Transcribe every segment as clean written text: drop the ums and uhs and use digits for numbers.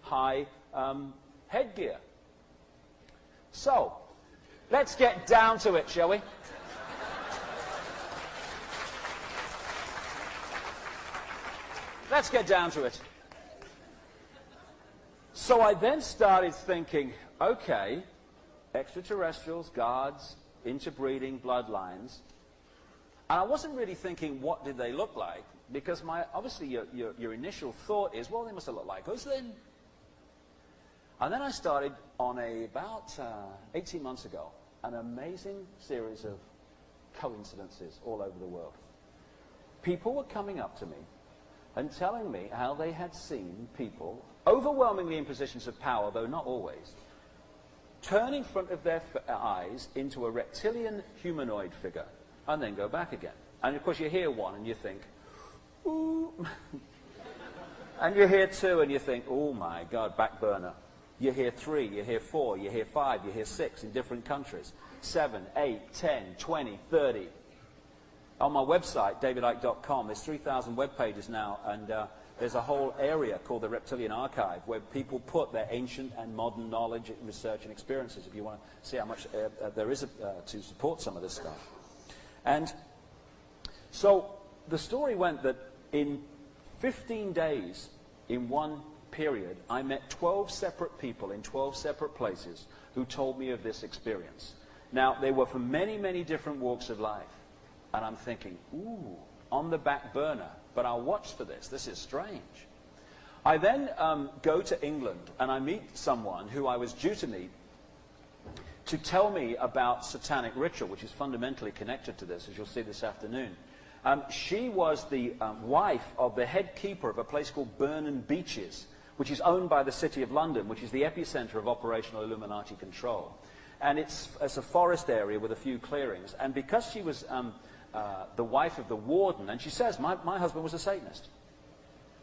high headgear. So, let's get down to it, shall we? Let's get down to it. So I then started thinking, okay, extraterrestrials, gods, interbreeding, bloodlines. And I wasn't really thinking, what did they look like? Because obviously your initial thought is, well, they must have looked like us then. And then I started on about 18 months ago, an amazing series of coincidences all over the world. People were coming up to me and telling me how they had seen people, overwhelmingly in positions of power, though not always, turn in front of their eyes into a reptilian humanoid figure and then go back again. And of course you hear one and you think, ooh. And you hear two and you think, oh my God, back burner. You hear 3, you hear 4, you hear 5, you hear 6 in different countries. 7, 8, 10, 20, 30. On my website, davidicke.com, there's 3,000 web pages now, and there's a whole area called the Reptilian Archive where people put their ancient and modern knowledge, research, and experiences, if you want to see how much there is to support some of this stuff. And so the story went that in 15 days, in one period, I met 12 separate people in 12 separate places who told me of this experience. Now, they were from many, many different walks of life. And I'm thinking, ooh, on the back burner, but I'll watch for this. This is strange. I then go to England, and I meet someone who I was due to meet to tell me about satanic ritual, which is fundamentally connected to this, as you'll see this afternoon. She was the wife of the head keeper of a place called Burnham Beeches, which is owned by the City of London, which is the epicenter of operational Illuminati control. And it's a forest area with a few clearings. And because she was the wife of the warden, and she says, my husband was a Satanist.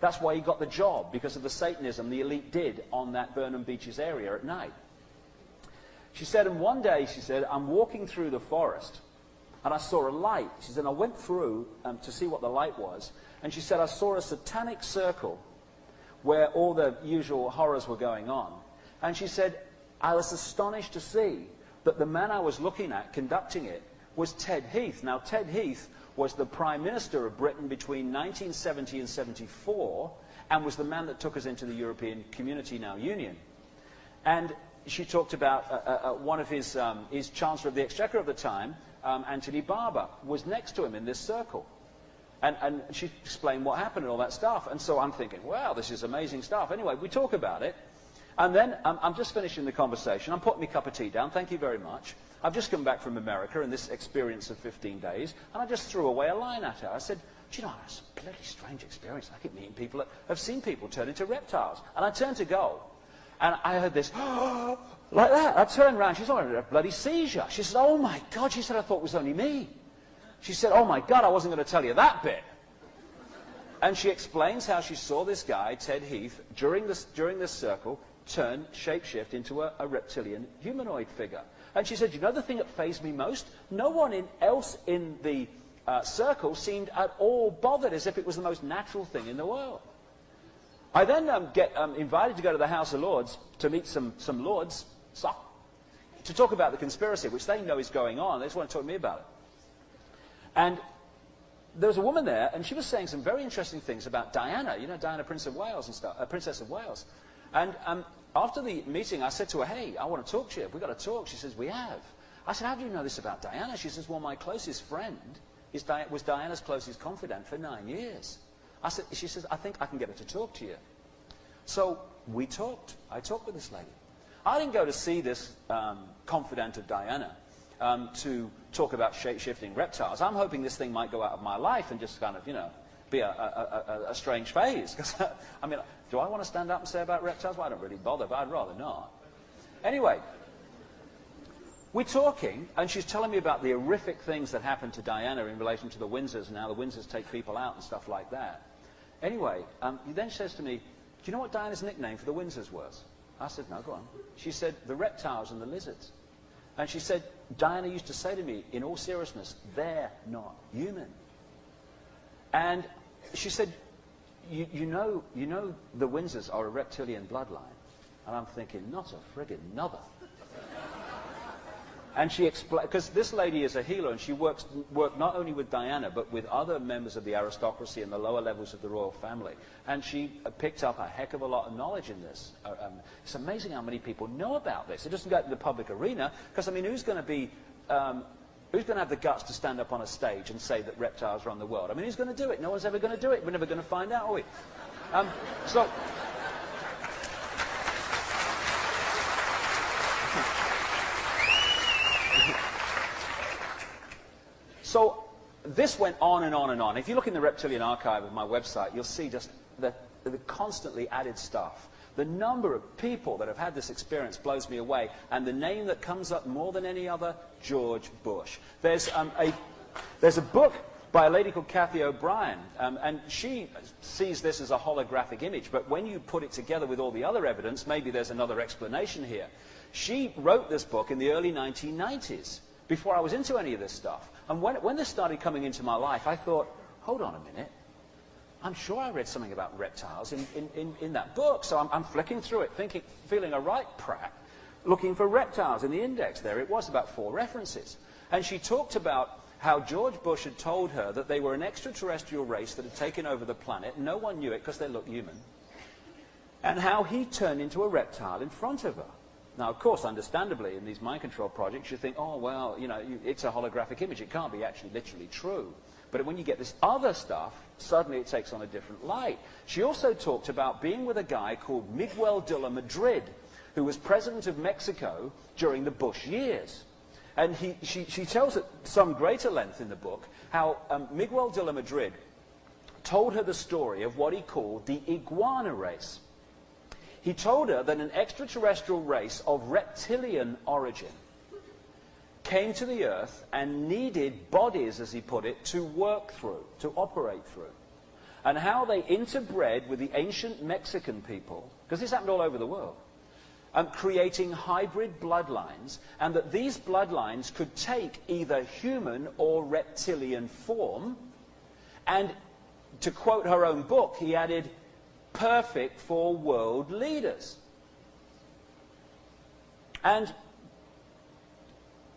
That's why he got the job, because of the Satanism the elite did on that Burnham Beeches area at night. She said, and one day, she said, I'm walking through the forest, and I saw a light. She said, I went through to see what the light was, and she said, I saw a satanic circle where all the usual horrors were going on. And she said, I was astonished to see that the man I was looking at conducting it was Ted Heath. Now, Ted Heath was the Prime Minister of Britain between 1970 and 74, and was the man that took us into the European Community, now Union. And she talked about one of his Chancellor of the Exchequer at the time, Anthony Barber, was next to him in this circle. And she explained what happened and all that stuff. And so I'm thinking, wow, this is amazing stuff. Anyway, we talk about it. And then I'm just finishing the conversation. I'm putting my cup of tea down. Thank you very much. I've just come back from America in this experience of 15 days. And I just threw away a line at her. I said, do you know, it's a bloody strange experience. I keep meeting people that have seen people turn into reptiles. And I turned to go. And I heard this, like that. I turned around. She's on a bloody seizure. She said, oh, my God. She said, I thought it was only me. She said, oh, my God, I wasn't going to tell you that bit. And she explains how she saw this guy, Ted Heath, during this circle, turn, shapeshift into a reptilian humanoid figure. And she said, you know the thing that fazed me most? No one else in the circle seemed at all bothered, as if it was the most natural thing in the world. I then get invited to go to the House of Lords to meet some lords, to talk about the conspiracy, which they know is going on. They just want to talk to me about it. And there was a woman there, and she was saying some very interesting things about Diana, you know, Diana, Princess of Wales and stuff, Princess of Wales. And after the meeting, I said to her, hey, I want to talk to you. We've got to talk. She says, we have. I said, how do you know this about Diana? She says, well, my closest friend was Diana's closest confidant for 9 years. She says, I think I can get her to talk to you. So we talked. I talked with this lady. I didn't go to see this confidant of Diana to talk about shape-shifting reptiles. I'm hoping this thing might go out of my life and just kind of, you know, be a strange phase. Because, I mean, do I want to stand up and say about reptiles? Well, I don't really bother, but I'd rather not. Anyway, we're talking, and she's telling me about the horrific things that happened to Diana in relation to the Windsors, and how the Windsors take people out and stuff like that. Anyway, he then says to me, do you know what Diana's nickname for the Windsors was? I said, no, go on. She said, the reptiles and the lizards. And she said, Diana used to say to me, in all seriousness, they're not human. And she said, you know the Windsors are a reptilian bloodline. And I'm thinking, not a friggin' another. And she explained, because this lady is a healer, and she worked not only with Diana, but with other members of the aristocracy and the lower levels of the royal family. And she picked up a heck of a lot of knowledge in this. It's amazing how many people know about this. It doesn't go to the public arena, because, I mean, who's going to have the guts to stand up on a stage and say that reptiles run the world? I mean, who's going to do it? No one's ever going to do it. We're never going to find out, are we? So this went on and on and on. If you look in the Reptilian archive of my website, you'll see just the constantly added stuff. The number of people that have had this experience blows me away. And the name that comes up more than any other, George Bush. There's a book by a lady called Kathy O'Brien, and she sees this as a holographic image. But when you put it together with all the other evidence, maybe there's another explanation here. She wrote this book in the early 1990s, before I was into any of this stuff. And when this started coming into my life, I thought, hold on a minute. I'm sure I read something about reptiles in that book. So I'm flicking through it, feeling a right prat, looking for reptiles in the index. There it was, about 4 references. And she talked about how George Bush had told her that they were an extraterrestrial race that had taken over the planet. No one knew it because they looked human. And how he turned into a reptile in front of her. Now, of course, understandably, in these mind control projects, you think, oh, well, you know, it's a holographic image. It can't be actually literally true. But when you get this other stuff, suddenly it takes on a different light. She also talked about being with a guy called Miguel de la Madrid, who was president of Mexico during the Bush years. And she tells at some greater length in the book how Miguel de la Madrid told her the story of what he called the iguana race. He told her that an extraterrestrial race of reptilian origin came to the Earth and needed bodies, as he put it, to work through, to operate through. And how they interbred with the ancient Mexican people, because this happened all over the world, creating hybrid bloodlines, and that these bloodlines could take either human or reptilian form. And to quote her own book, he added, perfect for world leaders. And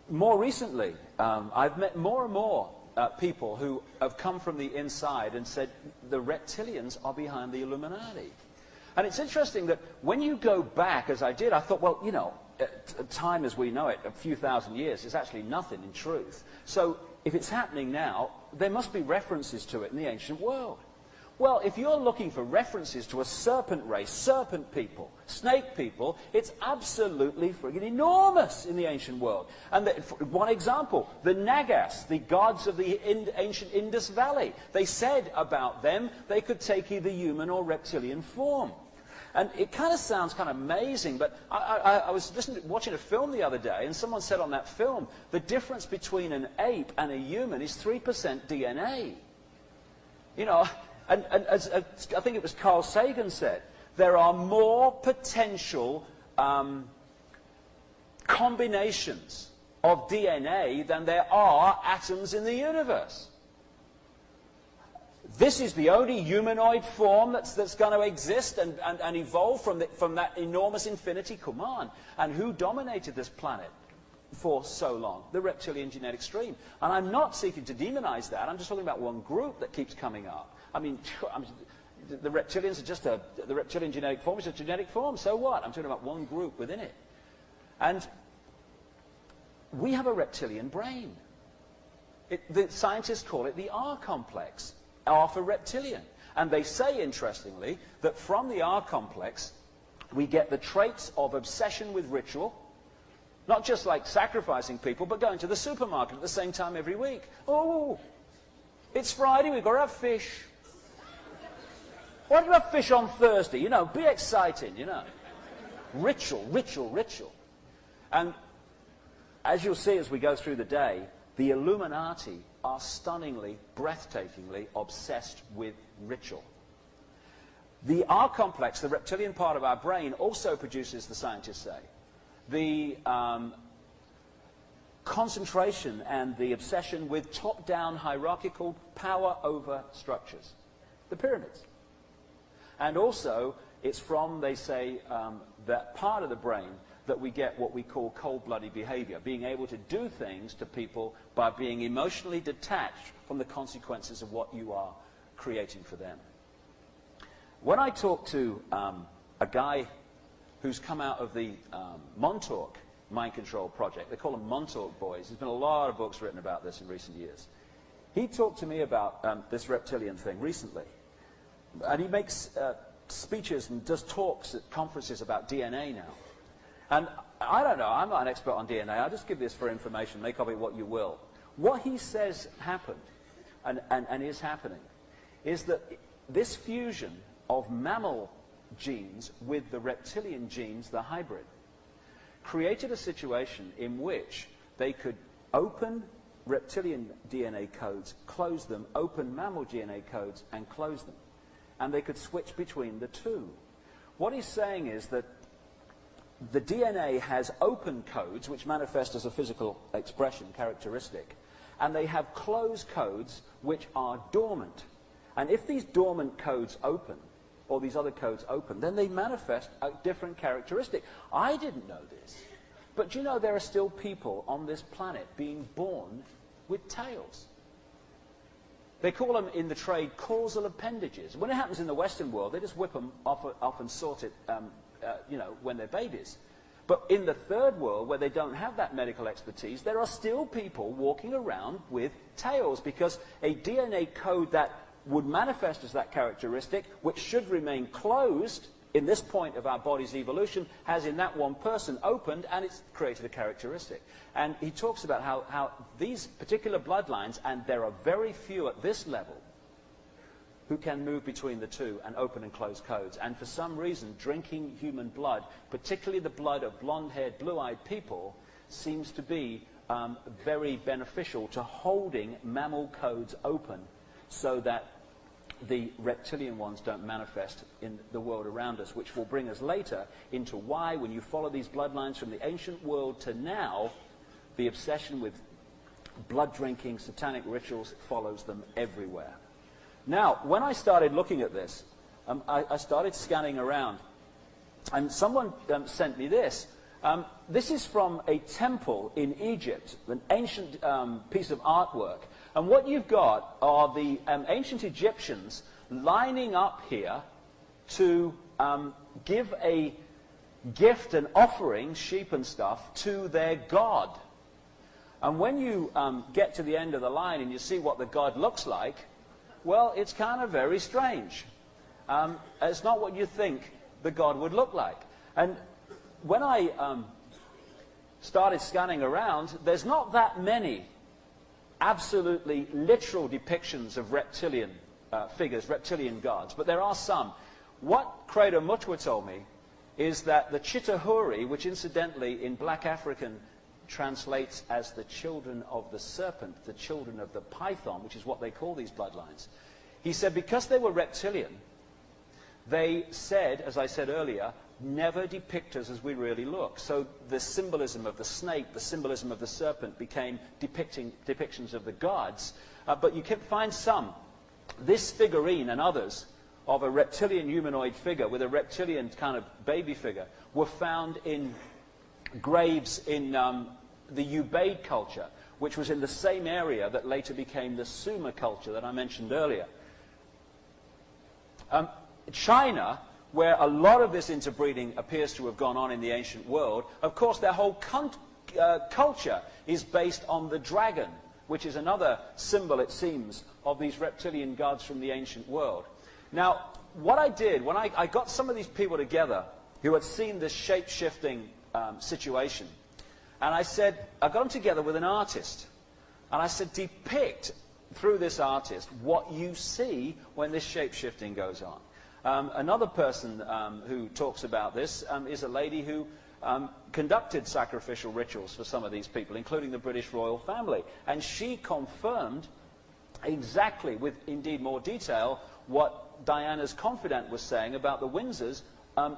more recently, I've met more and more people who have come from the inside and said the reptilians are behind the Illuminati. And it's interesting that when you go back, as I did, I thought, well, you know, time as we know it, a few thousand years, is actually nothing in truth. So if it's happening now, there must be references to it in the ancient world. Well, if you're looking for references to a serpent race, serpent people, snake people, it's absolutely friggin' enormous in the ancient world. And one example, the Nagas, the gods of the ancient Indus Valley, they said about them they could take either human or reptilian form. And it kind of sounds kind of amazing, but I was watching a film the other day, and someone said on that film, the difference between an ape and a human is 3% DNA. You know, and as I think it was Carl Sagan said, there are more potential combinations of DNA than there are atoms in the universe. This is the only humanoid form that's going to exist and evolve from that enormous infinity. Come on. And who dominated this planet for so long? The reptilian genetic stream. And I'm not seeking to demonize that. I'm just talking about one group that keeps coming up. I mean, the reptilians are just the reptilian genetic form is a genetic form. So what? I'm talking about one group within it. And we have a reptilian brain. The scientists call it the R complex. R for reptilian. And they say, interestingly, that from the R complex, we get the traits of obsession with ritual, not just like sacrificing people, but going to the supermarket at the same time every week. Oh, it's Friday, we've got to have fish. Why don't you have fish on Thursday? You know, be exciting, you know. Ritual, ritual, ritual. And as you'll see as we go through the day, the Illuminati are stunningly, breathtakingly obsessed with ritual. The R complex, the reptilian part of our brain, also produces, the scientists say, the concentration and the obsession with top-down hierarchical power over structures. The pyramids. And also, it's from, they say, that part of the brain that we get what we call cold-blooded behavior, being able to do things to people by being emotionally detached from the consequences of what you are creating for them. When I talk to a guy who's come out of the Montauk mind control project, they call them Montauk boys. There's been a lot of books written about this in recent years. He talked to me about this reptilian thing recently. And he makes speeches and does talks at conferences about DNA now. And I don't know, I'm not an expert on DNA. I'll just give this for information, make of it what you will. What he says happened, and is happening, is that this fusion of mammal genes with the reptilian genes, the hybrid, created a situation in which they could open reptilian DNA codes, close them, open mammal DNA codes, and close them. And they could switch between the two. What he's saying is that the DNA has open codes, which manifest as a physical expression, characteristic, and they have closed codes, which are dormant. And if these dormant codes open, or these other codes open, then they manifest a different characteristic. I didn't know this. But you know, there are still people on this planet being born with tails. They call them in the trade causal appendages. When it happens in the Western world, they just whip them off and sort it, you know, when they're babies. But in the third world, where they don't have that medical expertise, there are still people walking around with tails, because a DNA code that would manifest as that characteristic, which should remain closed in this point of our body's evolution, has in that one person opened, and it's created a characteristic. And he talks about how these particular bloodlines, and there are very few at this level, who can move between the two and open and close codes. And for some reason, drinking human blood, particularly the blood of blonde-haired, blue-eyed people, seems to be very beneficial to holding mammal codes open, so that the reptilian ones don't manifest in the world around us, which will bring us later into why, when you follow these bloodlines from the ancient world to now, the obsession with blood drinking, satanic rituals follows them everywhere. Now, when I started looking at this, I started scanning around, and someone sent me this. This is from a temple in Egypt, an ancient piece of artwork. And what you've got are the ancient Egyptians lining up here to give a gift and offering, sheep and stuff, to their god. And when you get to the end of the line and you see what the god looks like, well, it's kind of very strange. It's not what you think the god would look like. And when I started scanning around, there's not that many absolutely literal depictions of reptilian figures, reptilian gods, but there are some. What Credo Mutwa told me is that the Chitahuri, which incidentally in Black African translates as the children of the serpent, the children of the python, which is what they call these bloodlines. He said because they were reptilian, they said, as I said earlier, never depict us as we really look. So the symbolism of the snake, the symbolism of the serpent became depictions of the gods. But you can find some. This figurine and others of a reptilian humanoid figure with a reptilian kind of baby figure were found in graves in the Ubaid culture, which was in the same area that later became the Sumer culture that I mentioned earlier. China, where a lot of this interbreeding appears to have gone on in the ancient world, of course their whole culture is based on the dragon, which is another symbol, it seems, of these reptilian gods from the ancient world. Now, what I did, when I got some of these people together who had seen this shape-shifting situation, and I said, I got them together with an artist, and I said, depict through this artist what you see when this shape-shifting goes on. Another person who talks about this is a lady who conducted sacrificial rituals for some of these people, including the British royal family. And she confirmed exactly, with indeed more detail, what Diana's confidant was saying about the Windsors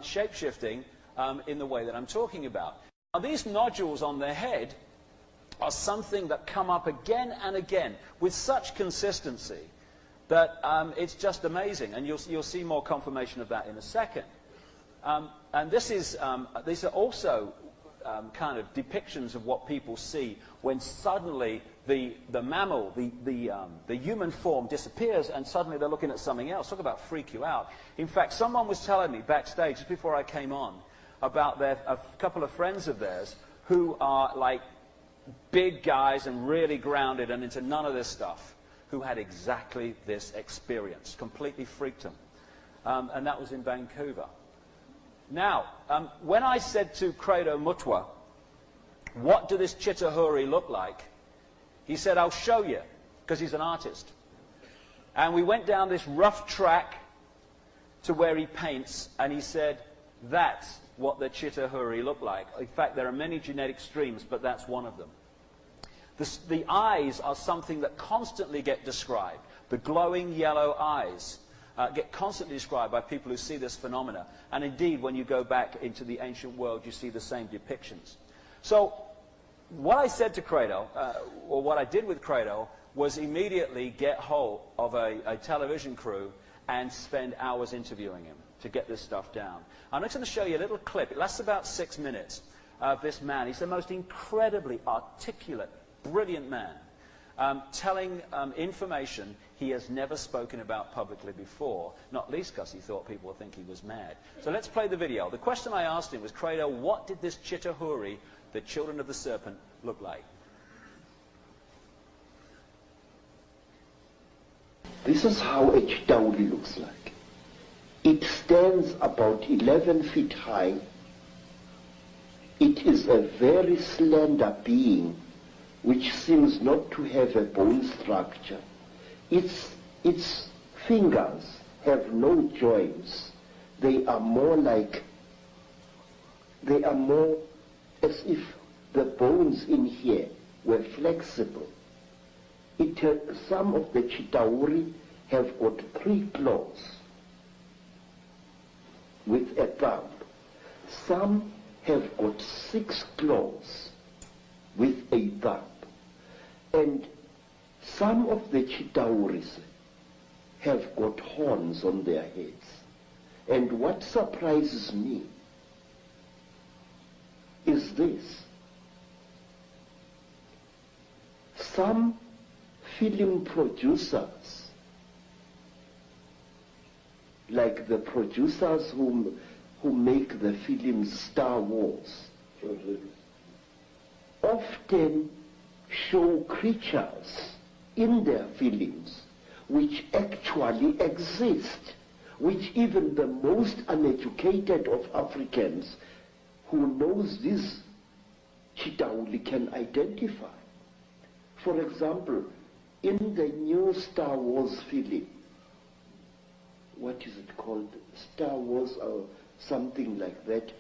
shape-shifting in the way that I'm talking about. Now, these nodules on their head are something that come up again and again with such consistency that it's just amazing, and you'll see more confirmation of that in a second. And these are also kind of depictions of what people see when suddenly the mammal, the human form disappears, and suddenly they're looking at something else. Talk about freak you out. In fact, someone was telling me backstage, just before I came on, about a couple of friends of theirs who are like big guys and really grounded and into none of this stuff, who had exactly this experience. Completely freaked them. And that was in Vancouver. Now, when I said to Credo Mutwa, what do this Chitahuri look like? He said, I'll show you, because he's an artist. And we went down this rough track to where he paints, and he said, that's what the Chitahuri look like. In fact, there are many genetic streams, but that's one of them. The eyes are something that constantly get described. The glowing yellow eyes get constantly described by people who see this phenomena. And indeed, when you go back into the ancient world, you see the same depictions. So what I said to Credo, or what I did with Credo, was immediately get hold of a television crew and spend hours interviewing him to get this stuff down. I'm just going to show you a little clip. It lasts about 6 minutes of this man. He's the most incredibly articulate, brilliant man, telling information he has never spoken about publicly before, not least because he thought people would think he was mad. So let's play the video. The question I asked him was, Credo, what did this Chitahuri, the children of the serpent, look like? This is how a Chitauri looks like. It stands about 11 feet high. It is a very slender being which seems not to have a bone structure. Its fingers have no joints. They are more as if the bones in here were flexible. Some of the Chitauri have got 3 claws with a thumb. Some have got 6 claws with a thumb. And some of the Chitauris have got horns on their heads. And what surprises me is this. Some film producers, like the producers who make the film Star Wars, often show creatures in their films which actually exist, which even the most uneducated of Africans who knows this Chitauri can identify. For example, in the new Star Wars film, what is it called? Star Wars or something like that.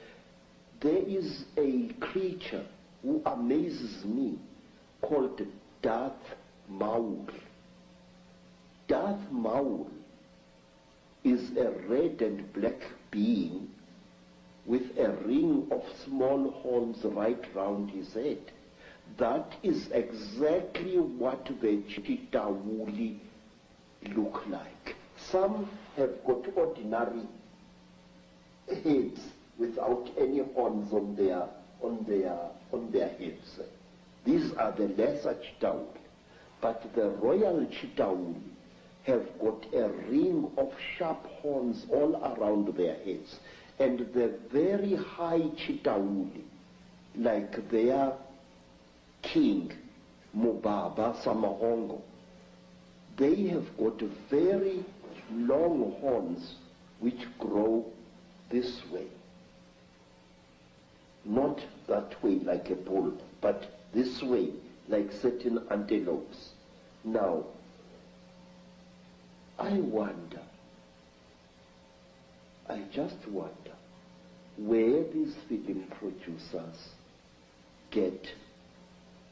There is a creature who amazes me called Darth Maul. Darth Maul is a red and black being with a ring of small horns right round his head. That is exactly what the Chitauri look like. Some have got ordinary heads without any horns on their heads. These are the lesser Chitauri. But the royal Chitauri have got a ring of sharp horns all around their heads. And the very high Chitauri, like their king, Mubaba Samahongo, they have got very long horns which grow this way. Not that way like a bull, but this way like certain antelopes. Now, I just wonder where these film producers get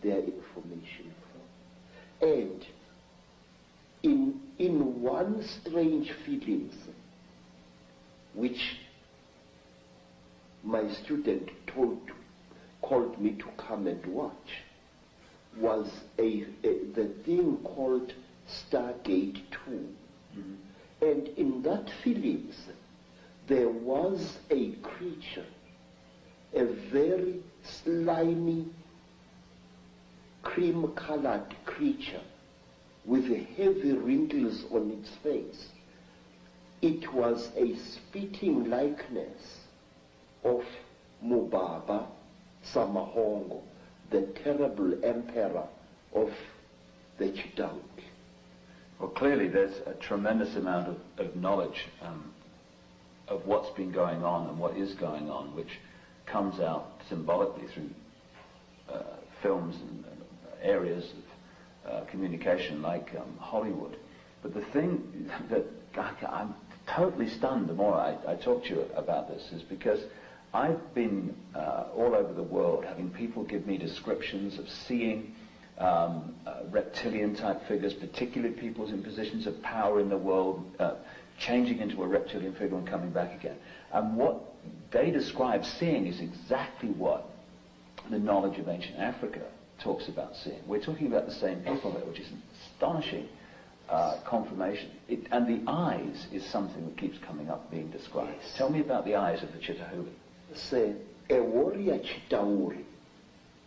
their information from. And in one strange film, which my student called me to come and watch, was the thing called Stargate 2. And in that film, there was a creature, a very slimy, cream-colored creature with heavy wrinkles on its face. It was a spitting likeness of Mubaba Samahongo, the terrible emperor of the Chitauri. Well, clearly there's a tremendous amount of knowledge of what's been going on and what is going on, which comes out symbolically through films and areas of communication like Hollywood. But the thing that I'm totally stunned the more I talk to you about this is because I've been all over the world having people give me descriptions of seeing reptilian type figures, particularly people in positions of power in the world, changing into a reptilian figure and coming back again. And what they describe seeing is exactly what the knowledge of ancient Africa talks about seeing. We're talking about the same people there, which is an astonishing confirmation. And the eyes is something that keeps coming up being described. Yes. Tell me about the eyes of the Chitauri. Say, a warrior Chitauri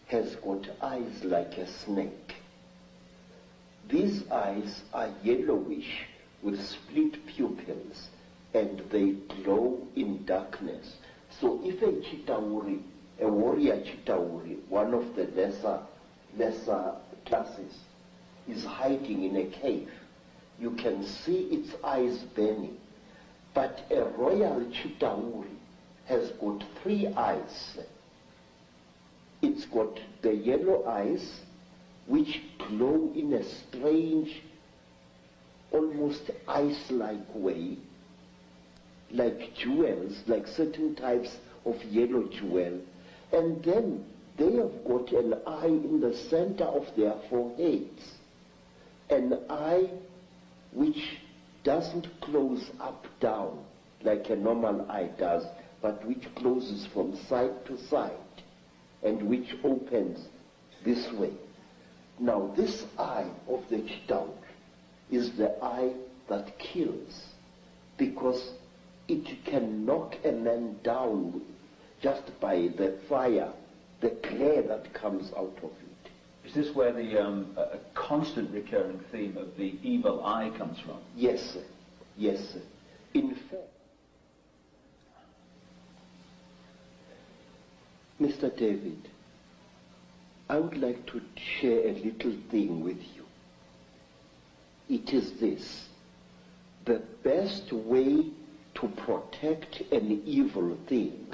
has got eyes like a snake. These eyes are yellowish with split pupils, and they glow in darkness. So if a Chitauri, a warrior Chitauri, one of the lesser classes, is hiding in a cave, you can see its eyes burning. But a royal Chitauri has got 3 eyes. It's got the yellow eyes, which glow in a strange, almost ice-like way, like jewels, like certain types of yellow jewel. And then they have got an eye in the center of their foreheads, an eye which doesn't close up down like a normal eye does, but which closes from side to side and which opens this way. Now this eye of the Chitauri is the eye that kills, because it can knock a man down just by the fire, the glare that comes out of it. Is this where the a constant recurring theme of the evil eye comes from? Yes, sir. Yes, sir. In fact, Mr. David, I would like to share a little thing with you. It is this: the best way to protect an evil thing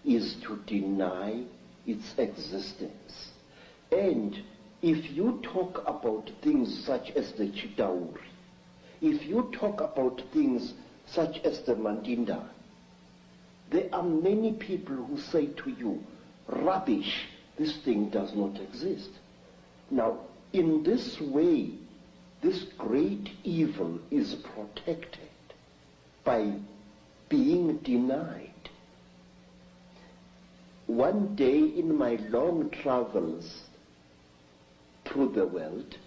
is to deny its existence. And if you talk about things such as the Chitauri, if you talk about things such as the Mandinda, there are many people who say to you, rubbish, this thing does not exist. Now, in this way, this great evil is protected by being denied. One day in my long travels through the world,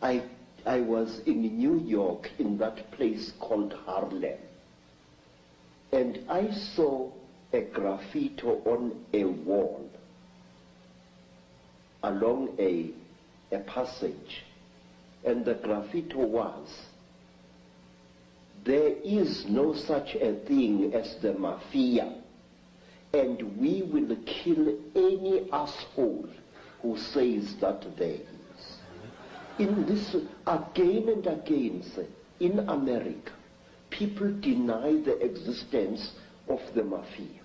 I was in New York, in that place called Harlem, and I saw a graffiti on a wall along a passage, and the graffiti was, "There is no such a thing as the mafia, and we will kill any asshole who says that there is." In this, again and again, in America, people deny the existence of the mafia,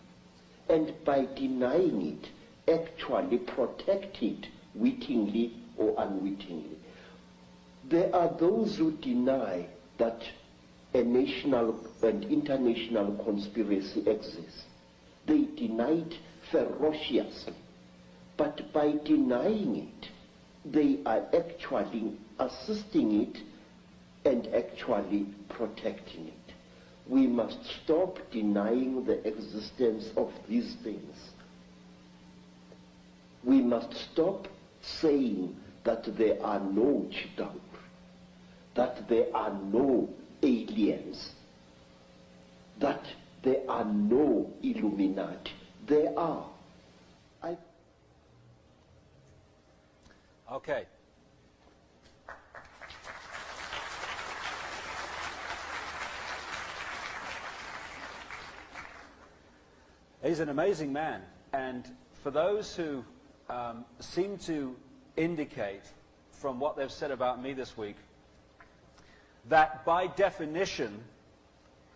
and by denying it, actually protect it wittingly or unwittingly. There are those who deny that a national and international conspiracy exists. They deny it ferociously, but by denying it, they are actually assisting it and actually protecting it. We must stop denying the existence of these things. We must stop saying that there are no Chitauri. that there are no aliens, that there are no Illuminati. There are. Okay. He's an amazing man, and for those who seem to indicate from what they've said about me this week that by definition,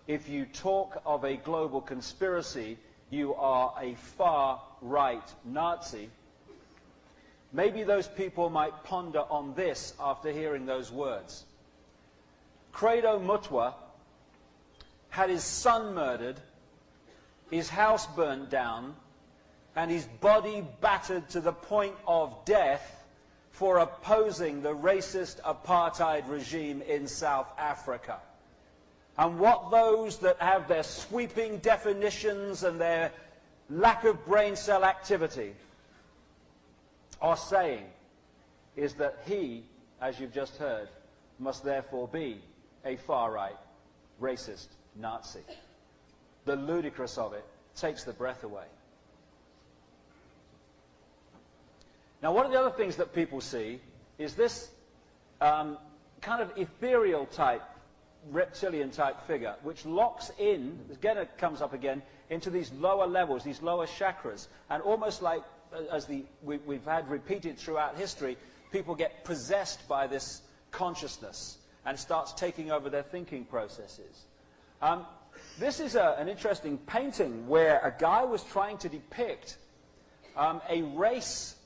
if you talk of a global conspiracy, you are a far-right Nazi, maybe those people might ponder on this after hearing those words. Credo Mutwa had his son murdered, his house burnt down, and his body battered to the point of death for opposing the racist apartheid regime in South Africa. And what those that have their sweeping definitions and their lack of brain cell activity are saying is that he, as you've just heard, must therefore be a far-right, racist Nazi. The ludicrous of it takes the breath away. Now, one of the other things that people see is this kind of ethereal type, reptilian type figure, which locks in, again it comes up again, into these lower levels, these lower chakras, and almost like, as we've had repeated throughout history, people get possessed by this consciousness and starts taking over their thinking processes. This is an interesting painting where a guy was trying to depict a race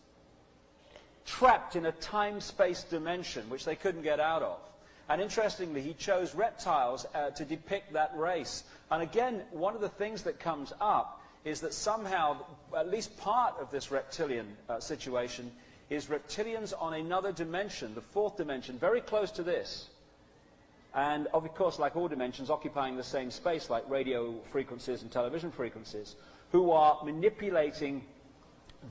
trapped in a time-space dimension which they couldn't get out of. And interestingly, he chose reptiles to depict that race. And again, one of the things that comes up is that somehow, at least part of this reptilian situation, is reptilians on another dimension, the fourth dimension, very close to this. And of course, like all dimensions, occupying the same space, like radio frequencies and television frequencies, who are manipulating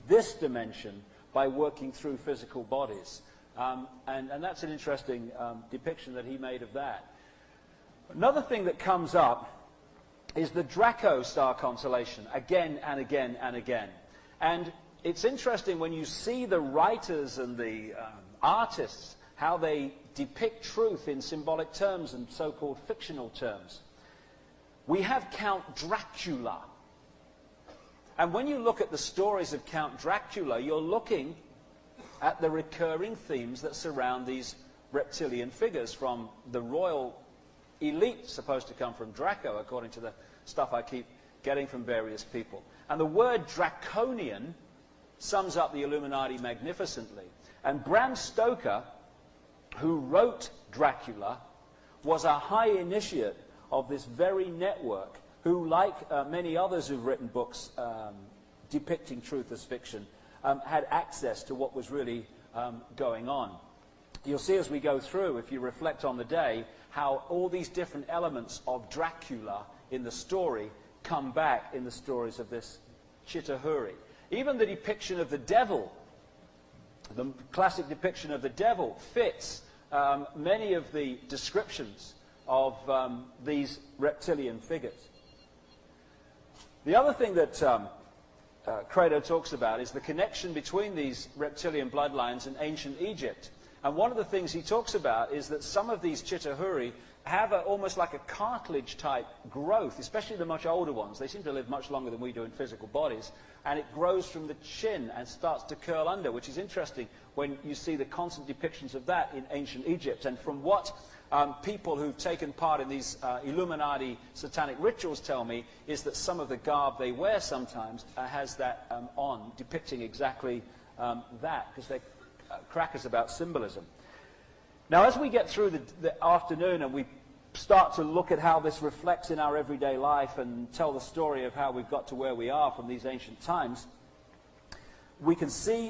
this dimension by working through physical bodies. And that's an interesting depiction that he made of that. Another thing that comes up is the Draco star constellation, again and again and again. And it's interesting when you see the writers and the artists, how they depict truth in symbolic terms and so-called fictional terms. We have Count Dracula. And when you look at the stories of Count Dracula, you're looking at the recurring themes that surround these reptilian figures, from the royal elite, supposed to come from Draco, according to the stuff I keep getting from various people. And the word draconian sums up the Illuminati magnificently. And Bram Stoker, who wrote Dracula, was a high initiate of this very network, who, like many others who've written books depicting truth as fiction, had access to what was really going on. You'll see as we go through, if you reflect on the day, how all these different elements of Dracula in the story come back in the stories of this Chitahuri. Even the depiction of the devil, the classic depiction of the devil, fits many of the descriptions of these reptilian figures. The other thing that Credo talks about is the connection between these reptilian bloodlines and ancient Egypt. And one of the things he talks about is that some of these Chitahuri have almost like a cartilage-type growth, especially the much older ones. They seem to live much longer than we do in physical bodies. And it grows from the chin and starts to curl under, which is interesting when you see the constant depictions of that in ancient Egypt. And from what people who've taken part in these Illuminati satanic rituals tell me, is that some of the garb they wear sometimes has that on, depicting exactly that, because they're crackers about symbolism. Now, as we get through the afternoon and we start to look at how this reflects in our everyday life and tell the story of how we've got to where we are from these ancient times, we can see